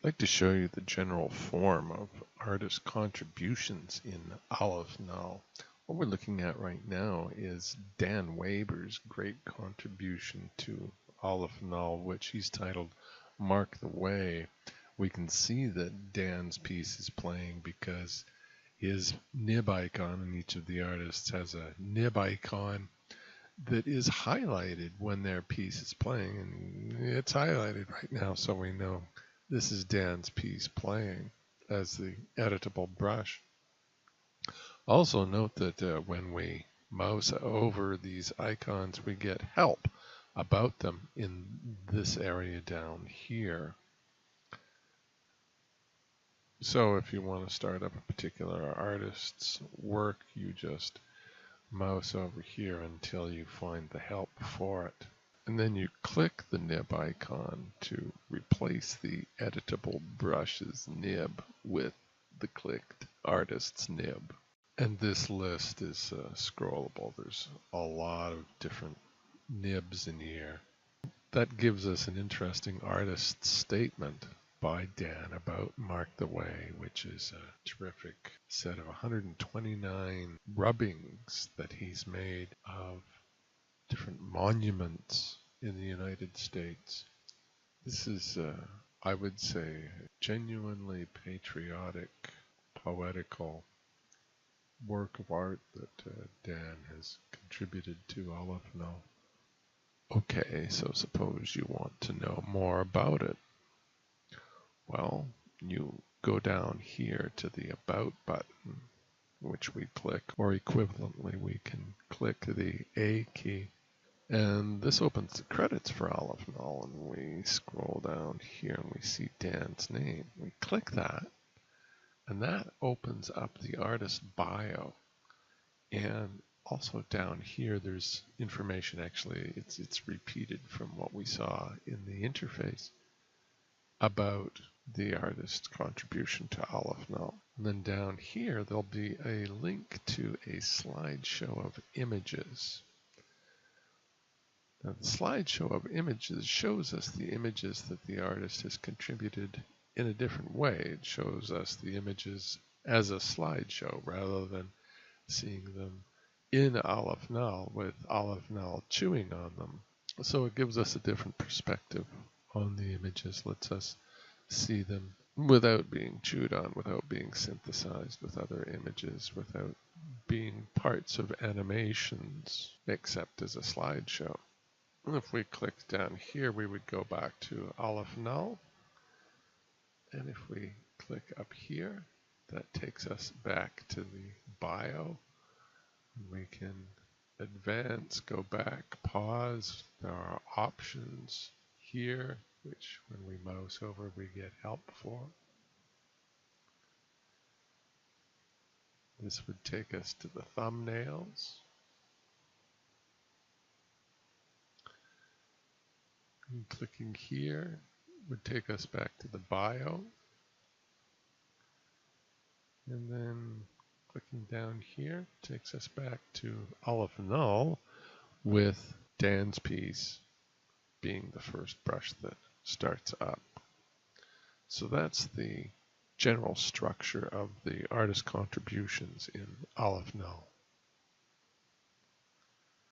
I'd like to show you the general form of artist contributions in Aleph Null. What we're looking at right now is Dan Waber's great contribution to Aleph Null, which he's titled Mark the Way. We can see that Dan's piece is playing because his nib icon in each of the artists has a nib icon that is highlighted when their piece is playing, and it's highlighted right now, so we know this is Dan's piece playing as the editable brush. Also note that when we mouse over these icons, we get help about them in this area down here. So if you want to start up a particular artist's work, you just mouse over here until you find the help for it. And then you click the nib icon to replace the editable brush's nib with the clicked artist's nib. And this list is scrollable. There's a lot of different nibs in here. That gives us an interesting artist statement by Dan about Mark the Way, which is a terrific set of 129 rubbings that he's made of different monuments in the United States. This is, I would say, genuinely patriotic, poetical work of art that Dan has contributed to Aleph Null. Okay, so suppose you want to know more about it. Well, you go down here to the About button, which we click, or equivalently we can click the A key. And this opens the credits for Aleph Null, and we scroll down here and we see Dan's name. We click that, and that opens up the artist bio. And also down here, there's information. Actually, it's repeated from what we saw in the interface about the artist's contribution to Aleph Null. And then down here, there'll be a link to a slideshow of images. Now, the slideshow of images shows us the images that the artist has contributed in a different way. It shows us the images as a slideshow rather than seeing them in Aleph Null with Aleph Null chewing on them. So it gives us a different perspective on the images, lets us see them without being chewed on, without being synthesized with other images, without being parts of animations, except as a slideshow. If we click down here, we would go back to Aleph Null. And if we click up here, that takes us back to the bio. We can advance, go back, pause. There are options here, which when we mouse over, we get help for. This would take us to the thumbnails. And clicking here would take us back to the bio. And then clicking down here takes us back to Aleph Null with Dan's piece being the first brush that starts up. So that's the general structure of the artist contributions in Aleph Null.